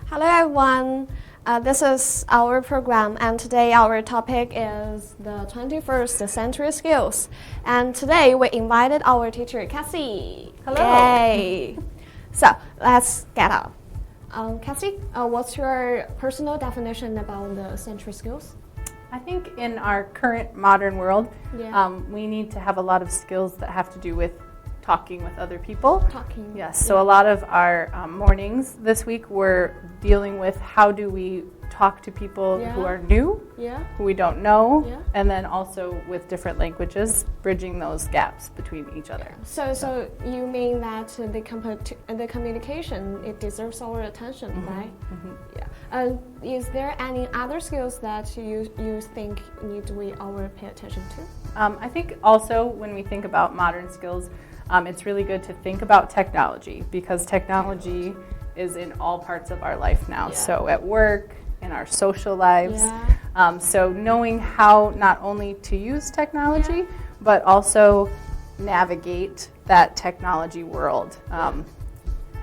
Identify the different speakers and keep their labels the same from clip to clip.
Speaker 1: Hello everyone, this is our program and today our topic is the 21st century skills. And today we invited our teacher Cassie.
Speaker 2: Hello.
Speaker 1: Yay. So let's get on. Cassie, what's your personal definition about the century skills?
Speaker 2: I think in our current modern world,
Speaker 1: Yeah.
Speaker 2: we need to have a lot of skills that have to do with talking with other people.
Speaker 1: Talking.
Speaker 2: Yes, so a lot of our mornings this week were dealing with how do we talk to people who are new,
Speaker 1: Yeah.
Speaker 2: who we don't know,
Speaker 1: Yeah.
Speaker 2: and then also with different languages, bridging those gaps between each other.
Speaker 1: So you mean that the communication, it deserves our attention, right?
Speaker 2: Mm-hmm.
Speaker 1: Yeah. Is there any other skills that you think need we our pay attention to?
Speaker 2: I think also when we think about modern skills, it's really good to think about technology because technology is in all parts of our life now.
Speaker 1: Yeah.
Speaker 2: So at work, in our social lives.
Speaker 1: Yeah.
Speaker 2: So knowing how not only to use technology, but also navigate that technology world.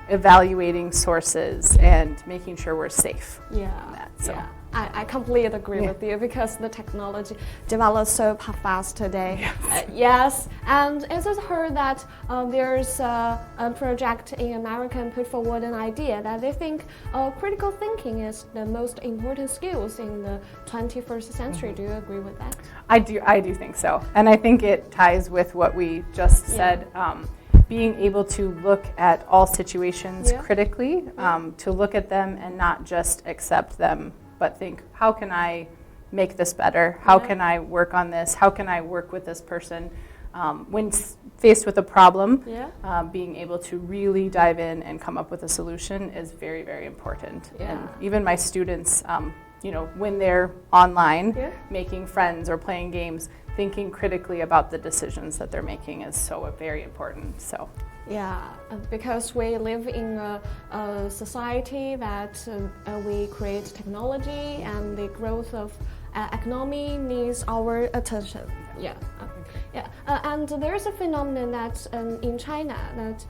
Speaker 2: Evaluating sources and making sure we're safe.
Speaker 1: Yeah.
Speaker 2: So.
Speaker 1: Yeah. I completely agree with you because the technology develops so fast today. Yes, and it is heard that there's a project in America put forward an idea that they think critical thinking is the most important skills in the 21st century. Do you agree with that?
Speaker 2: I do think so, and I think it ties with what we just said. Being able to look at all situations critically, to look at them and not just accept them, but think, how can I make this better? How can I work on this? How can I work with this person? When faced with a problem, being able to really dive in and come up with a solution is very, very important. And even my students, when they're online, making friends or playing games, thinking critically about the decisions that they're making is so very important. So.
Speaker 1: Yeah, because we live in a society that we create technology and the growth of economy needs our attention. And there's a phenomenon that in China that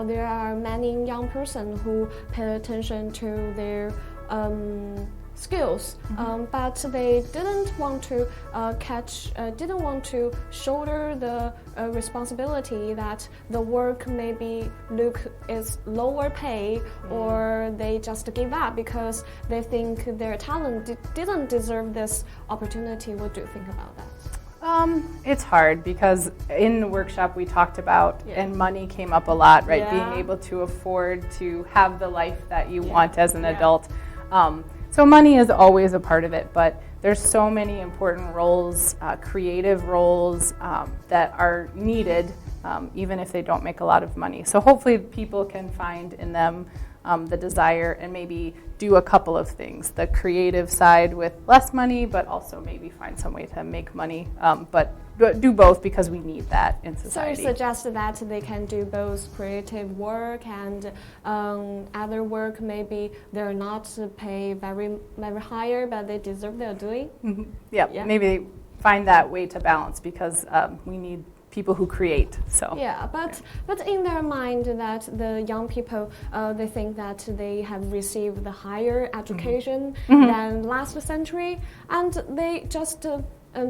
Speaker 1: there are many young persons who pay attention to their skills, but they didn't want to didn't want to shoulder the responsibility that the work maybe is lower pay, or they just give up because they think their talent didn't deserve this opportunity. What do you think about that?
Speaker 2: It's hard because in the workshop we talked about, and money came up a lot, right? Being able to afford to have the life that you want as an adult. So money is always a part of it, but there's so many important roles, creative roles that are needed, even if they don't make a lot of money. So hopefully people can find in them the desire and maybe do a couple of things. The creative side with less money, but also maybe find some way to make money, but do both because we need that in society.
Speaker 1: So you suggest that they can do both creative work and other work, maybe they're not paid very, very higher, but they deserve their doing?
Speaker 2: Maybe find that way to balance because we need people who create. So but in their mind that the young people they think that they have received the higher education than last century, and they just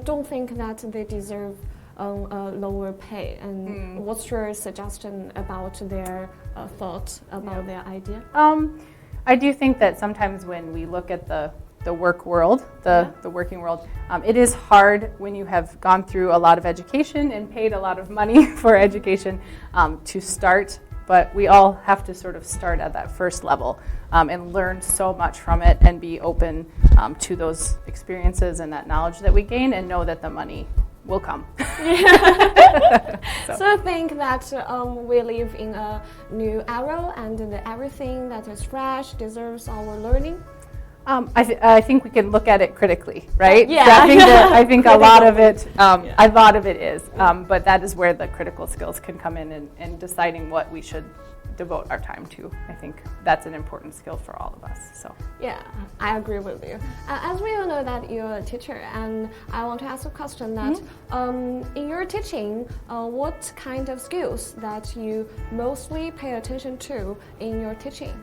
Speaker 2: don't think that they deserve a lower pay. And what's your suggestion about their thought about their idea? I do think that sometimes when we look at the work world, the working world, it is hard when you have gone through a lot of education and paid a lot of money for education to start, but we all have to sort of start at that first level and learn so much from it and be open to those experiences and that knowledge that we gain and know that the money will come.
Speaker 1: So I think that we live in a new era and everything that is fresh deserves our learning.
Speaker 2: I think we can look at it critically, right?
Speaker 1: Yeah.
Speaker 2: I think a lot of it, is, but that is where the critical skills can come in and deciding what we should devote our time to. I think that's an important skill for all of us. So.
Speaker 1: Yeah, I agree with you. As we all know that you're a teacher, and I want to ask a question that in your teaching, what kind of skills that you mostly pay attention to in your teaching?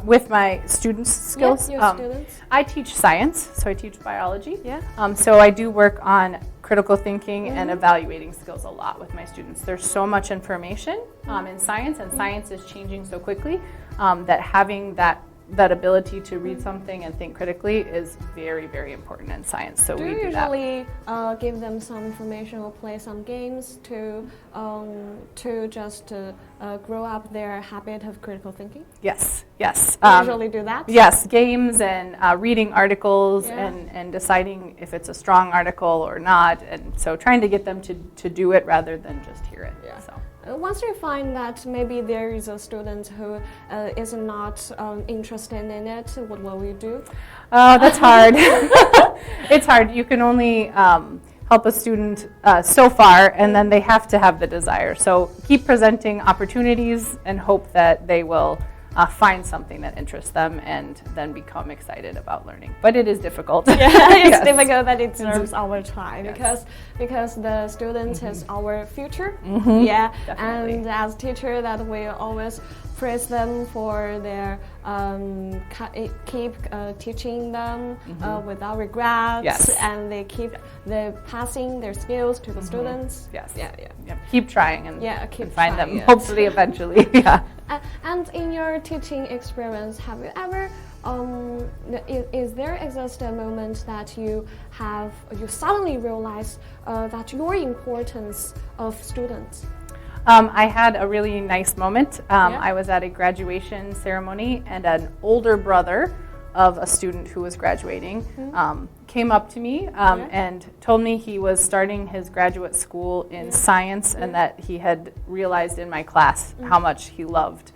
Speaker 2: With my students' skills,
Speaker 1: Yes, your students.
Speaker 2: I teach science, so I teach biology.
Speaker 1: Yeah.
Speaker 2: So I do work on critical thinking and evaluating skills a lot with my students. There's so much information in science, and science is changing so quickly that having that ability to read something and think critically is very, very important in science. So
Speaker 1: do
Speaker 2: we
Speaker 1: you
Speaker 2: do
Speaker 1: usually give them some information or play some games to just grow up their habit of critical thinking?
Speaker 2: Yes, yes.
Speaker 1: You usually do that?
Speaker 2: Yes, games and reading articles and deciding if it's a strong article or not. And so trying to get them to do it rather than just hear it.
Speaker 1: Yeah.
Speaker 2: So.
Speaker 1: Once you find that maybe there is a student who is not interested in it, what will you do?
Speaker 2: Oh, that's hard. It's hard. You can only help a student so far, and then they have to have the desire. So keep presenting opportunities and hope that they will find something that interests them and then become excited about learning. But it is difficult.
Speaker 1: Yeah, it's
Speaker 2: yes.
Speaker 1: difficult, but it deserves our time because the student is our future. Yeah,
Speaker 2: definitely.
Speaker 1: And as teacher, that we always praise them for their keep teaching them without regrets,
Speaker 2: yes.
Speaker 1: and they keep passing their skills to the students.
Speaker 2: Yes.
Speaker 1: Yeah.
Speaker 2: Yep. Keep trying and
Speaker 1: keep
Speaker 2: find
Speaker 1: trying,
Speaker 2: them hopefully eventually. Yeah.
Speaker 1: And in your teaching experience, have you ever is there exist a moment that you suddenly realize that your importance of students?
Speaker 2: I had a really nice moment. I was at a graduation ceremony, and an older brother of a student who was graduating came up to me and told me he was starting his graduate school in science and that he had realized in my class how much he loved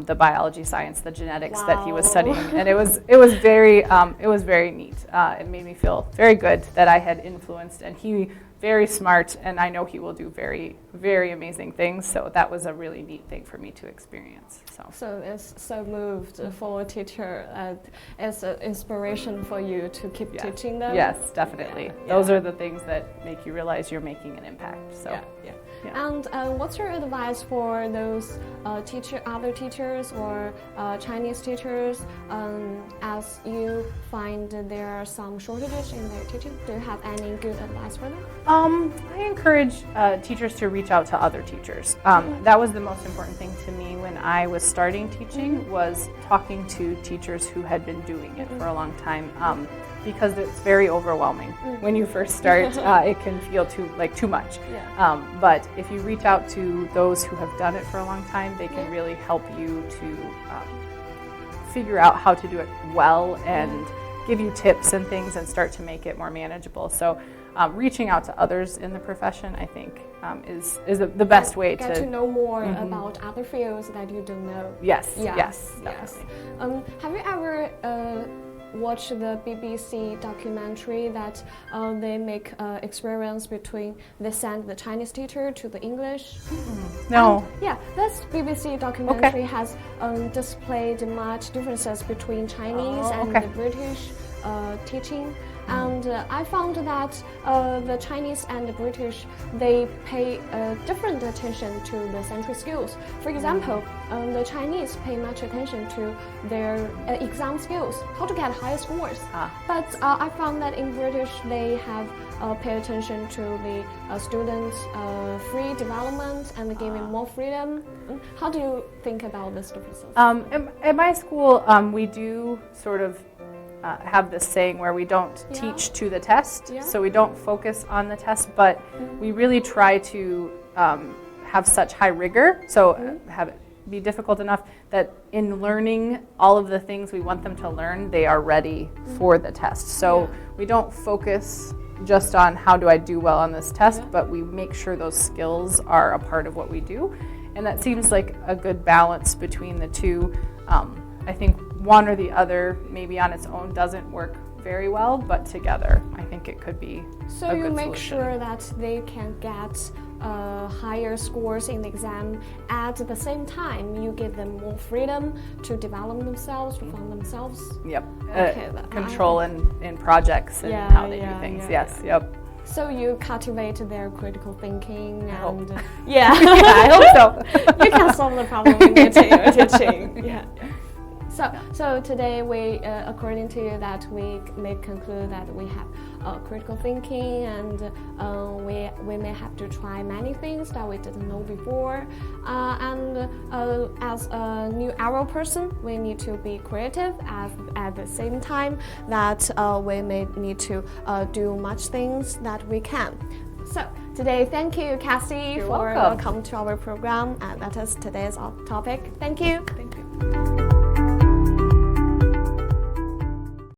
Speaker 2: the biology science, the genetics that he was studying, and it was very neat. It made me feel very good that I had influenced, and he very smart, and I know he will do very, very amazing things. So that was a really neat thing for me to experience.
Speaker 1: So it's so moved for a teacher. It's an inspiration for you to keep teaching them.
Speaker 2: Yes, definitely. Those are the things that make you realize you're making an impact. So.
Speaker 1: Yeah. And what's your advice for those other teachers or Chinese teachers as you find there are some shortages in their teaching? Do you have any good advice for them?
Speaker 2: I encourage teachers to reach out to other teachers. That was the most important thing to me when I was starting teaching, was talking to teachers who had been doing it for a long time. Because it's very overwhelming. When you first start, it can feel too much. But if you reach out to those who have done it for a long time, they can really help you to figure out how to do it well and give you tips and things and start to make it more manageable. So reaching out to others in the profession, I think, is the best way
Speaker 1: get to know more about other fields that you don't know.
Speaker 2: Yes, definitely.
Speaker 1: Have you ever watch the BBC documentary that they make experience between they send the Chinese teacher to the English?
Speaker 2: No.
Speaker 1: This BBC documentary has displayed much differences between Chinese and the British teaching. And I found that the Chinese and the British, they pay different attention to the central skills. For example, the Chinese pay much attention to their exam skills, how to get high scores. But I found that in British, they have pay attention to the students' free development and giving more freedom. How do you think about this differences?
Speaker 2: At my school, we do sort of have this saying where we don't teach to the test, so we don't focus on the test, but we really try to have such high rigor, so have it be difficult enough that in learning all of the things we want them to learn, they are ready for the test. So we don't focus just on how do I do well on this test, but we make sure those skills are a part of what we do, and that seems like a good balance between the two. I think one or the other, maybe on its own, doesn't work very well, but together, I think it could be
Speaker 1: so
Speaker 2: a
Speaker 1: you
Speaker 2: good
Speaker 1: make
Speaker 2: solution.
Speaker 1: sure that they can get higher scores in the exam. At the same time, you give them more freedom to develop themselves, to find themselves.
Speaker 2: Yep.
Speaker 1: Okay,
Speaker 2: Control in projects and how they do things. Yep.
Speaker 1: So you cultivate their critical thinking and
Speaker 2: I hope so.
Speaker 1: You can solve the problem in your teaching. So today according to you, that we may conclude that we have critical thinking, and we may have to try many things that we didn't know before. And as a new arrow person, we need to be creative at the same time that we may need to do much things that we can. So today, thank you, Cassie,
Speaker 2: You're
Speaker 1: for
Speaker 2: welcome.
Speaker 1: coming to our program, and that is today's topic. Thank you.
Speaker 2: Thank you.